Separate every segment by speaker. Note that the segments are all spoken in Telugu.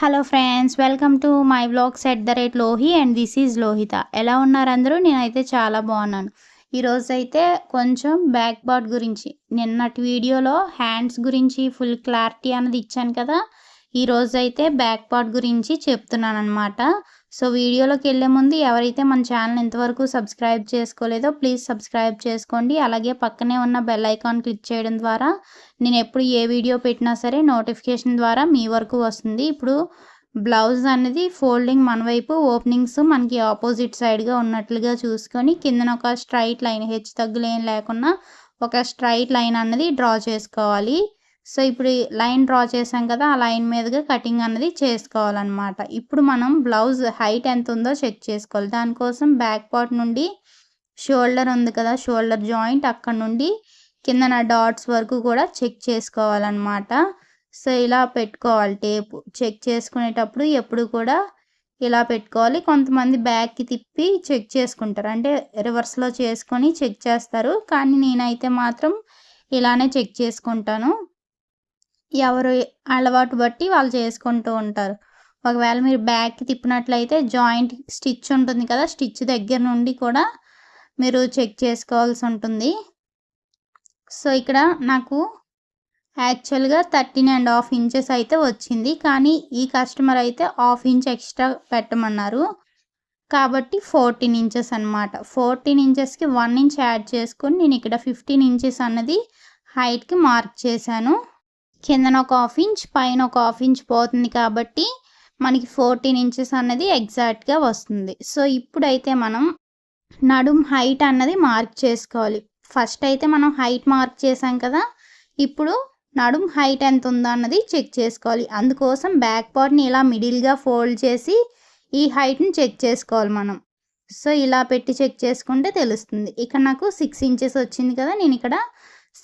Speaker 1: Hello friends, welcome to my vlogs @lohi and this is Lohitha. ఎలా ఉన్నారు అందరూ? నేనైతే చాలా బాగున్నాను. ఈరోజైతే కొంచెం బ్యాక్ పార్ట్ గురించి, నిన్నటి వీడియోలో హ్యాండ్స్ గురించి ఫుల్ క్లారిటీ అనేది ఇచ్చాను కదా. ఈరోజైతే బ్యాక్ పార్ట్ గురించి చెప్తున్నాను అనమాట. సో వీడియోలోకి వెళ్ళే ముందు ఎవరైతే మన ఛానల్ ఇంతవరకు సబ్స్క్రైబ్ చేసుకోలేదో ప్లీజ్ సబ్స్క్రైబ్ చేసుకోండి. అలాగే పక్కనే ఉన్న బెల్ ఐకాన్ క్లిక్ చేయడం ద్వారా నేను ఎప్పుడు ఏ వీడియో పెట్టినా సరే నోటిఫికేషన్ ద్వారా మీ వరకు వస్తుంది. ఇప్పుడు బ్లౌజ్ అనేది ఫోల్డింగ్ మన వైపు, ఓపెనింగ్స్ మనకి ఆపోజిట్ సైడ్గా ఉన్నట్లుగా చూసుకొని కిందన ఒక స్ట్రైట్ లైన్, హెచ్చు తగ్గులేం లేకుండా ఒక స్ట్రైట్ లైన్ అన్నది డ్రా చేసుకోవాలి. సో ఇప్పుడు లైన్ డ్రా చేసాం కదా, ఆ లైన్ మీదుగా కటింగ్ అనేది చేసుకోవాలన్నమాట. ఇప్పుడు మనం బ్లౌజ్ హైట్ ఎంత ఉందో చెక్ చేసుకోవాలి. దానికోసం బ్యాక్ పార్ట్ నుండి షోల్డర్ ఉంది కదా, షోల్డర్ జాయింట్ అక్కడ నుండి కింద డాట్స్ వరకు కూడా చెక్ చేసుకోవాలన్నమాట. సో ఇలా పెట్టుకోవాలి. టేపు చెక్ చేసుకునేటప్పుడు ఎప్పుడు కూడా ఇలా పెట్టుకోవాలి. కొంతమంది బ్యాక్కి తిప్పి చెక్ చేసుకుంటారు, అంటే రివర్స్లో చేసుకొని చెక్ చేస్తారు. కానీ నేనైతే మాత్రం ఇలానే చెక్ చేసుకుంటాను. ఎవరు అలవాటు బట్టి వాళ్ళు చేసుకుంటూ ఉంటారు. ఒకవేళ మీరు బ్యాక్కి తిప్పినట్లయితే జాయింట్ స్టిచ్ ఉంటుంది కదా, స్టిచ్ దగ్గర నుండి కూడా మీరు చెక్ చేసుకోవాల్సి ఉంటుంది. సో ఇక్కడ నాకు యాక్చువల్గా 13.5 ఇంచెస్ అయితే వచ్చింది. కానీ ఈ కస్టమర్ అయితే 1/2 ఇంచ్ ఎక్స్ట్రా పెట్టమన్నారు కాబట్టి 14 ఇంచెస్ అనమాట. 14 ఇంచెస్కి 1 ఇంచ్ యాడ్ చేసుకొని నేను ఇక్కడ 15 ఇంచెస్ అన్నది హైట్కి మార్క్ చేశాను. కిందన ఒక 1/2 ఇంచ్, పైన ఒక 1/2 ఇంచ్ పోతుంది కాబట్టి మనకి 14 ఇంచెస్ అన్నది ఎగ్జాక్ట్గా వస్తుంది. సో ఇప్పుడైతే మనం నడుం హైట్ అన్నది మార్క్ చేసుకోవాలి. ఫస్ట్ అయితే మనం హైట్ మార్క్ చేసాం కదా, ఇప్పుడు నడుం హైట్ ఎంత ఉందో అన్నది చెక్ చేసుకోవాలి. అందుకోసం బ్యాక్ పార్ట్ని ఇలా మిడిల్గా ఫోల్డ్ చేసి ఈ హైట్ని చెక్ చేసుకోవాలి మనం. సో ఇలా పెట్టి చెక్ చేసుకుంటే తెలుస్తుంది. ఇక్కడ నాకు 6 ఇంచెస్ వచ్చింది కదా, నేను ఇక్కడ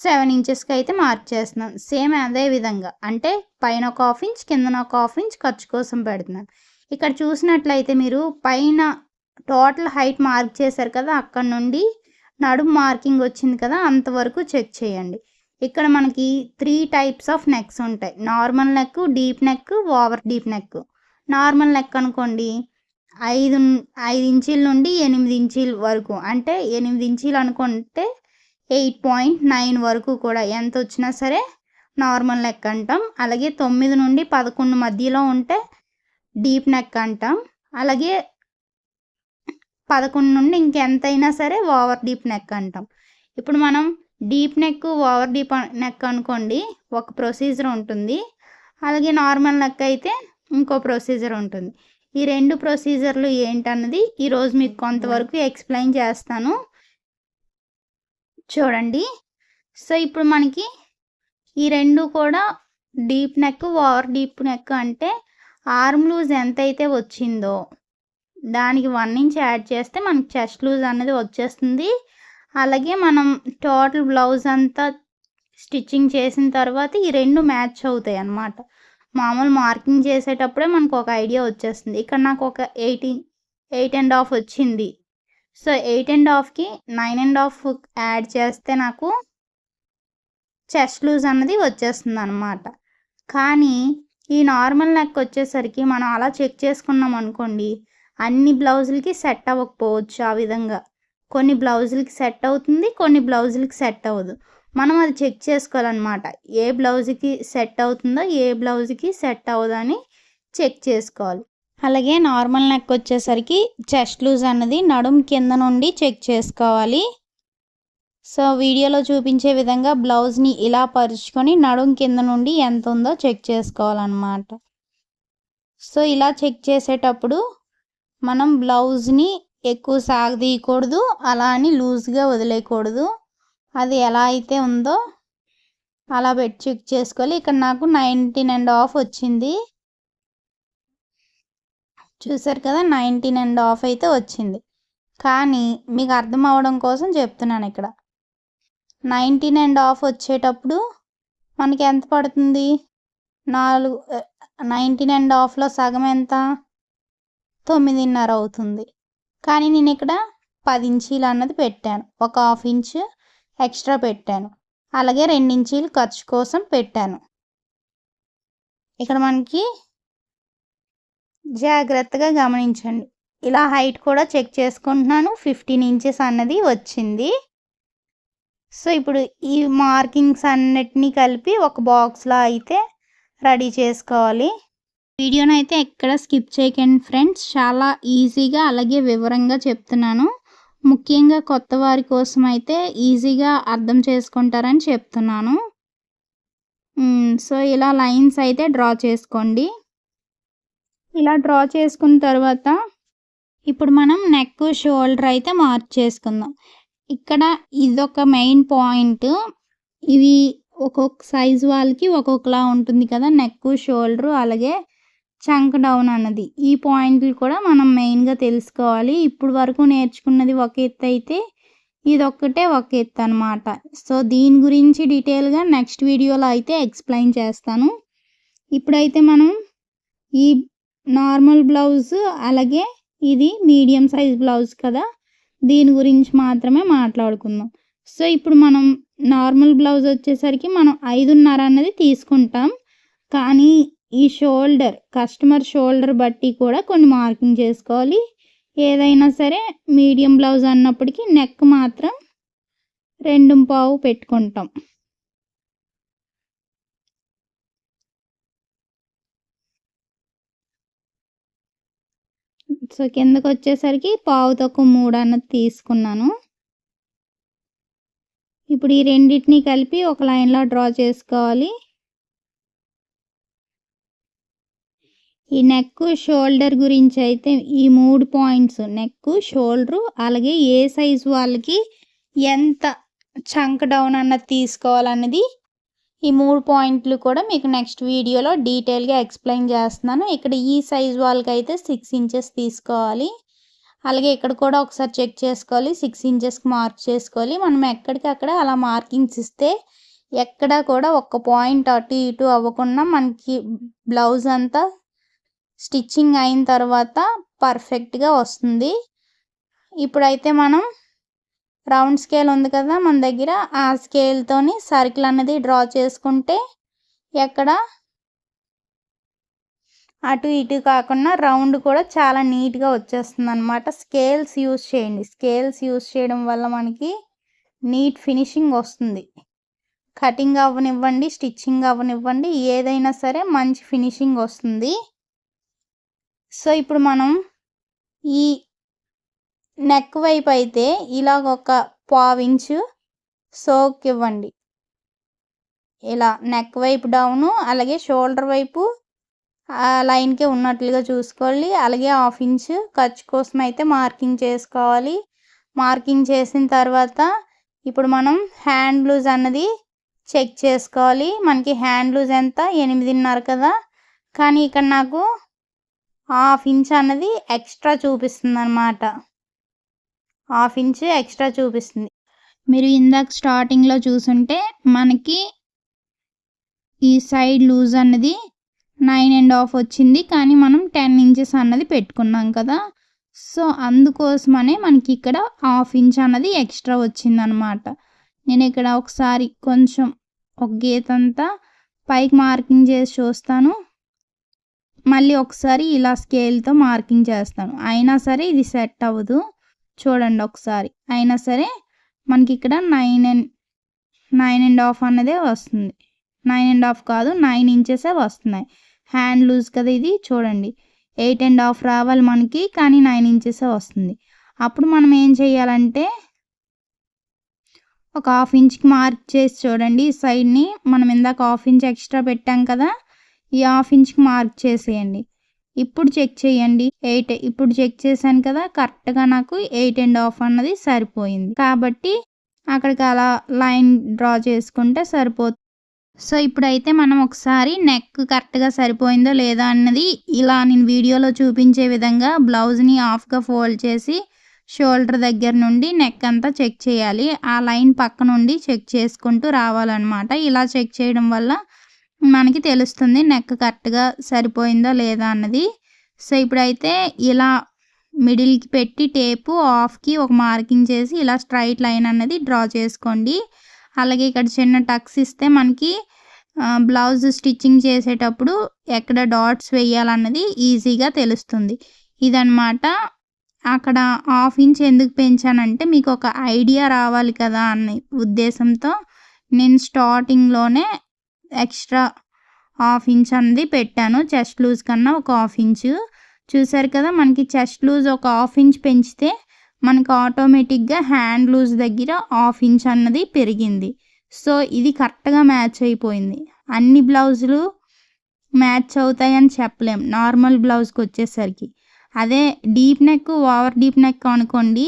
Speaker 1: 7 ఇంచెస్కి అయితే మార్క్ చేస్తున్నాను. సేమ్ అదే విధంగా, అంటే పైన ఒక 1/2 ఇంచ్, కిందన ఒక 1/2 ఇంచ్ ఖర్చు కోసం పెడుతున్నాను. ఇక్కడ చూసినట్లయితే మీరు పైన టోటల్ హైట్ మార్క్ చేశారు కదా, అక్కడ నుండి నడుము మార్కింగ్ వచ్చింది కదా, అంతవరకు చెక్ చేయండి. ఇక్కడ మనకి 3 టైప్స్ ఆఫ్ నెక్స్ ఉంటాయి. Normal neck, deep neck, over deep neck. Normal neck అనుకోండి 5 ఇంచీల నుండి 8 ఇంచీల వరకు, అంటే 8 ఇంచీలు అనుకుంటే 8.9 వరకు కూడా ఎంత వచ్చినా సరే నార్మల్ నెక్ అంటాం. అలాగే 9 నుండి 11 మధ్యలో ఉంటే డీప్ నెక్ అంటాం. అలాగే 11 నుండి ఇంకెంతైనా సరే ఓవర్ డీప్ నెక్ అంటాం. ఇప్పుడు మనం deep neck, over deep neck అనుకోండి ఒక ప్రొసీజర్ ఉంటుంది. అలాగే నార్మల్ నెక్ అయితే ఇంకో ప్రొసీజర్ ఉంటుంది. ఈ 2 ప్రొసీజర్లు ఏంటన్నది ఈరోజు మీకు కొంతవరకు ఎక్స్ప్లెయిన్ చేస్తాను, చూడండి. సో ఇప్పుడు మనకి ఈ 2 కూడా deep neck, over deep neck అంటే ఆర్మ్ లూజ్ ఎంతైతే వచ్చిందో దానికి 1 ఇంచ్ యాడ్ చేస్తే మనకి చెస్ట్ లూజ్ అనేది వచ్చేస్తుంది. అలాగే మనం టోటల్ బ్లౌజ్ అంతా స్టిచ్చింగ్ చేసిన తర్వాత ఈ 2 మ్యాచ్ అవుతాయి అన్నమాట. మామూలు మార్కింగ్ చేసేటప్పుడే మనకు ఒక ఐడియా వచ్చేస్తుంది. ఇక్కడ నాకు ఒక 8.5 వచ్చింది. సో 8.5కి 9.5 యాడ్ చేస్తే నాకు చెస్ట్ లూజ్ అన్నది వచ్చేస్తుంది అనమాట. కానీ ఈ నార్మల్ నెక్ వచ్చేసరికి మనం అలా చెక్ చేసుకున్నాం అనుకోండి, అన్ని బ్లౌజులకి సెట్ అవ్వకపోవచ్చు. ఆ విధంగా కొన్ని బ్లౌజులకి సెట్ అవుతుంది, కొన్ని బ్లౌజులకి సెట్ అవ్వదు. మనం అది చెక్ చేసుకోవాలన్నమాట. ఏ బ్లౌజ్కి సెట్ అవుతుందో, ఏ బ్లౌజ్కి సెట్ అవ్వదని చెక్ చేసుకోవాలి. అలాగే నార్మల్ నెక్ వచ్చేసరికి చెస్ట్ లూజ్ అన్నది నడుం కింద నుండి చెక్ చేసుకోవాలి. సో వీడియోలో చూపించే విధంగా బ్లౌజ్ని ఇలా పరుచుకొని నడుం కింద నుండి ఎంత ఉందో చెక్ చేసుకోవాలన్నమాట. సో ఇలా చెక్ చేసేటప్పుడు మనం బ్లౌజ్ని ఎక్కువ సాగదీయకూడదు, అలా అని లూజ్గా వదిలేయకూడదు. అది ఎలా అయితే ఉందో అలా పెట్టి చెక్ చేసుకోవాలి. ఇక్కడ నాకు 19.5 వచ్చింది, చూసారు కదా, 19.5 అయితే వచ్చింది. కానీ మీకు అర్థం అవ్వడం కోసం చెప్తున్నాను, ఇక్కడ 19.5 వచ్చేటప్పుడు మనకి ఎంత పడుతుంది? 19.5లో సగం ఎంత? 9.5 అవుతుంది. కానీ నేను ఇక్కడ 10 ఇంచీలు అన్నది పెట్టాను, ఒక 1/2 ఇంచ్ ఎక్స్ట్రా పెట్టాను. అలాగే 2 ఇంచీలు ఖర్చు కోసం పెట్టాను. ఇక్కడ మనకి జాగ్రత్తగా గమనించండి. ఇలా హైట్ కూడా చెక్ చేసుకుంటున్నాను. 15 ఇంచెస్ అన్నది వచ్చింది. సో, ఇప్పుడు ఈ మార్కింగ్స్ అన్నిటిని కలిపి ఒక బాక్స్‌లా అయితే రెడీ చేసుకోవాలి. వీడియోనైతే ఎక్కడ స్కిప్ చేయకండి ఫ్రెండ్స్. చాలా ఈజీగా అలాగే వివరంగా చెప్తున్నాను. ముఖ్యంగా కొత్త వారి కోసం అయితే ఈజీగా అర్థం చేసుకుంటారని చెప్తున్నాను. సో, ఇలా లైన్స్ అయితే డ్రా చేసుకోండి. ఇలా డ్రా చేసుకున్న తర్వాత ఇప్పుడు మనం నెక్, షోల్డర్ అయితే మార్క్ చేసుకుందాం. ఇక్కడ ఇదొక మెయిన్ పాయింట్. ఇవి ఒక్కొక్క సైజు వాళ్ళకి ఒక్కొక్కలా ఉంటుంది కదా! నెక్, షోల్డర్ అలాగే చంక్ డౌన్ అన్నది. ఈ పాయింట్లు కూడా మనం మెయిన్‌గా తెలుసుకోవాలి. ఇప్పుడు వరకు నేర్చుకున్నది ఒక ఎత్తు అయితే ఇదొక్కటే ఒక ఎత్తు అనమాట. సో, దీని గురించి డీటెయిల్‌గా నెక్స్ట్ వీడియోలో అయితే ఎక్స్‌ప్లెయిన్ చేస్తాను. ఇప్పుడైతే మనం ఈ నార్మల్ బ్లౌజ్ అలాగే ఇది మీడియం సైజ్ బ్లౌజ్ కదా! దీని గురించి మాత్రమే మాట్లాడుకుందాం. సో, ఇప్పుడు మనం నార్మల్ బ్లౌజ్ వచ్చేసరికి మనం 5.5 అన్నది తీసుకుంటాం. కానీ ఈ షోల్డర్ కస్టమర్ షోల్డర్ బట్టి కూడా కొన్ని మార్కింగ్ చేసుకోవాలి. ఏదైనా సరే మీడియం బ్లౌజ్ అన్నప్పటికీ నెక్ మాత్రం 2.25 పెట్టుకుంటాం. సో, కిందకొచ్చేసరికి 3.25 అన్నది తీసుకున్నాను. ఇప్పుడు ఈ రెండిటిని కలిపి ఒక లైన్‌లా డ్రా చేసుకోవాలి. ఈ నెక్, షోల్డర్ గురించి అయితే ఈ 3 పాయింట్స్ నెక్, షోల్డరు అలాగే ఏ సైజు వాళ్ళకి ఎంత చంక్ డౌన్ అన్నది తీసుకోవాలన్నది ఈ 3 పాయింట్లు కూడా మీకు నెక్స్ట్ వీడియోలో డీటెయిల్‌గా ఎక్స్‌ప్లెయిన్ చేస్తున్నాను. ఇక్కడ ఈ సైజు వాళ్ళకైతే 6 ఇంచెస్ తీసుకోవాలి. అలాగే ఇక్కడ కూడా ఒకసారి చెక్ చేసుకోవాలి. 6 ఇంచెస్‌కి మార్క్ చేసుకోవాలి. మనం ఎక్కడికక్కడ అలా మార్కింగ్స్ ఇస్తే ఎక్కడా కూడా ఒక్క పాయింట్ అటు ఇటు అవ్వకుండా మనకి బ్లౌజ్ అంతా స్టిచ్చింగ్ అయిన తర్వాత పర్ఫెక్ట్‌గా వస్తుంది. ఇప్పుడైతే మనం రౌండ్ స్కేల్ ఉంది కదా మన దగ్గర, ఆ స్కేల్‌తోని సర్కిల్ అన్నది డ్రా చేసుకుంటే ఎక్కడ అటు ఇటు కాకుండా రౌండ్ కూడా చాలా నీట్‌గా వచ్చేస్తుందనమాట. స్కేల్స్ యూజ్ చేయండి. స్కేల్స్ యూజ్ చేయడం వల్ల మనకి నీట్ ఫినిషింగ్ వస్తుంది. కటింగ్ అవ్వనివ్వండి, స్టిచ్చింగ్ అవ్వనివ్వండి, ఏదైనా సరే మంచి ఫినిషింగ్ వస్తుంది. సో, ఇప్పుడు మనం ఈ నెక్ వైపు అయితే ఇలాగ ఒక 1/4 ఇంచు సోక్ ఇవ్వండి. ఇలా నెక్ వైపు డౌను అలాగే షోల్డర్ వైపు ఆ లైన్‌కే ఉన్నట్లుగా చూసుకోవాలి. అలాగే 1/2 ఇంచు ఖర్చు కోసం అయితే మార్కింగ్ చేసుకోవాలి. మార్కింగ్ చేసిన తర్వాత ఇప్పుడు మనం హ్యాండ్ లూజ్ అన్నది చెక్ చేసుకోవాలి. మనకి హ్యాండ్ లూజ్ ఎంత 8.5 కదా! కానీ ఇక్కడ నాకు 1/2 ఇంచ్ అన్నది ఎక్స్ట్రా చూపిస్తుందనమాట. 1/2 ఇంచ్ ఎక్స్ట్రా చూపిస్తుంది. మీరు ఇందాక స్టార్టింగ్‌లో చూసుంటే మనకి ఈ సైడ్ లూజ్ అన్నది 9.5 వచ్చింది. కానీ మనం 10 ఇంచెస్ అన్నది పెట్టుకున్నాం కదా! సో, అందుకోసమనే మనకి ఇక్కడ 1/2 ఇంచ్ అన్నది ఎక్స్ట్రా వచ్చిందనమాట. నేను ఇక్కడ ఒకసారి కొంచెం ఒక గీతంతా పైకి మార్కింగ్ చేసి చూస్తాను. మళ్ళీ ఒకసారి ఇలా స్కేల్‌తో మార్కింగ్ చేస్తాను. అయినా సరే ఇది సెట్ అవ్వదు. చూడండి ఒకసారి. అయినా సరే మనకి ఇక్కడ 9.5 అన్నదే వస్తుంది. 9.5 కాదు 9 ఇంచెసే వస్తున్నాయి. హ్యాండ్ లూజ్ కదా ఇది చూడండి. 8.5 రావాలి మనకి, కానీ 9 ఇంచెసే వస్తుంది. అప్పుడు మనం ఏం చేయాలంటే ఒక 1/2 ఇంచ్‌కి మార్క్ చేసి చూడండి. ఈ సైడ్‌ని మనం ఇందాక 1/2 ఇంచ్ ఎక్స్ట్రా పెట్టాం కదా! ఈ 1/2 ఇంచ్‌కి మార్క్ చేసేయండి. ఇప్పుడు చెక్ చేయండి. ఇప్పుడు చెక్ చేశాను కదా! కరెక్ట్‌గా నాకు 8.5 అన్నది సరిపోయింది. కాబట్టి అక్కడికి అలా లైన్ డ్రా చేసుకుంటే సరిపోతుంది. సో, ఇప్పుడైతే మనం ఒకసారి నెక్ కరెక్ట్‌గా సరిపోయిందో లేదా అన్నది ఇలా నేను వీడియోలో చూపించే విధంగా బ్లౌజ్‌ని హాఫ్‌గా ఫోల్డ్ చేసి షోల్డర్ దగ్గర నుండి నెక్ అంతా చెక్ చేయాలి. ఆ లైన్ పక్క నుండి చెక్ చేసుకుంటూ రావాలన్నమాట. ఇలా చెక్ చేయడం వల్ల మనకి తెలుస్తుంది నెక్ కరెక్ట్‌గా సరిపోయిందో లేదా అన్నది. సో, ఇప్పుడైతే ఇలా మిడిల్‌కి పెట్టి టేపు హాఫ్‌కి ఒక మార్కింగ్ చేసి ఇలా స్ట్రైట్ లైన్ అన్నది డ్రా చేసుకోండి. అలాగే ఇక్కడ చిన్న టక్స్ ఇస్తే మనకి బ్లౌజ్ స్టిచ్చింగ్ చేసేటప్పుడు ఎక్కడ డాట్స్ వేయాలన్నది ఈజీగా తెలుస్తుంది. ఇదనమాట. అక్కడ హాఫ్ ఇంచ్ ఎందుకు పెంచానంటే మీకు ఒక ఐడియా రావాలి కదా అనే ఉద్దేశంతో నేను స్టార్టింగ్లోనే ఎక్స్ట్రా హాఫ్ ఇంచ్ అనేది పెట్టాను. చెస్ట్ లూజ్ కన్నా ఒక హాఫ్ ఇంచు. చూసారు కదా, మనకి చెస్ట్ లూజ్ ఒక హాఫ్ ఇంచ్ పెంచితే మనకు ఆటోమేటిక్గా హ్యాండ్ లూజ్ దగ్గర హాఫ్ ఇంచ్ అన్నది పెరిగింది. సో ఇది కరెక్ట్గా మ్యాచ్ అయిపోయింది. అన్ని బ్లౌజులు మ్యాచ్ అవుతాయని చెప్పలేం నార్మల్ బ్లౌజ్కి వచ్చేసరికి. అదే deep neck, over deep neck అనుకోండి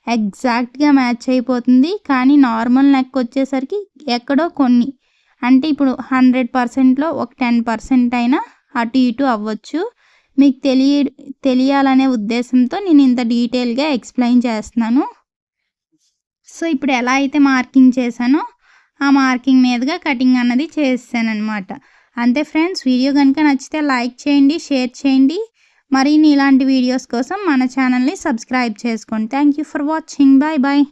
Speaker 1: ఎగ్జాక్ట్గా మ్యాచ్ అయిపోతుంది. కానీ నార్మల్ నెక్ వచ్చేసరికి ఎక్కడో కొన్ని, అంటే ఇప్పుడు 100%లో ఒక 10% అయినా అటు ఇటు అవ్వచ్చు. మీకు తెలియాలనే ఉద్దేశంతో నేను ఇంత డీటెయిల్గా ఎక్స్ప్లెయిన్ చేస్తున్నాను. సో ఇప్పుడు ఎలా అయితే మార్కింగ్ చేశానో ఆ మార్కింగ్ మీదుగా కటింగ్ అన్నది చేసానమాట. అంతే ఫ్రెండ్స్. వీడియో కనుక నచ్చితే లైక్ చేయండి, షేర్ చేయండి. మరిన్ని ఇలాంటి వీడియోస్ కోసం మన ఛానల్ని సబ్స్క్రైబ్ చేసుకోండి. Thank you for watching. Bye bye.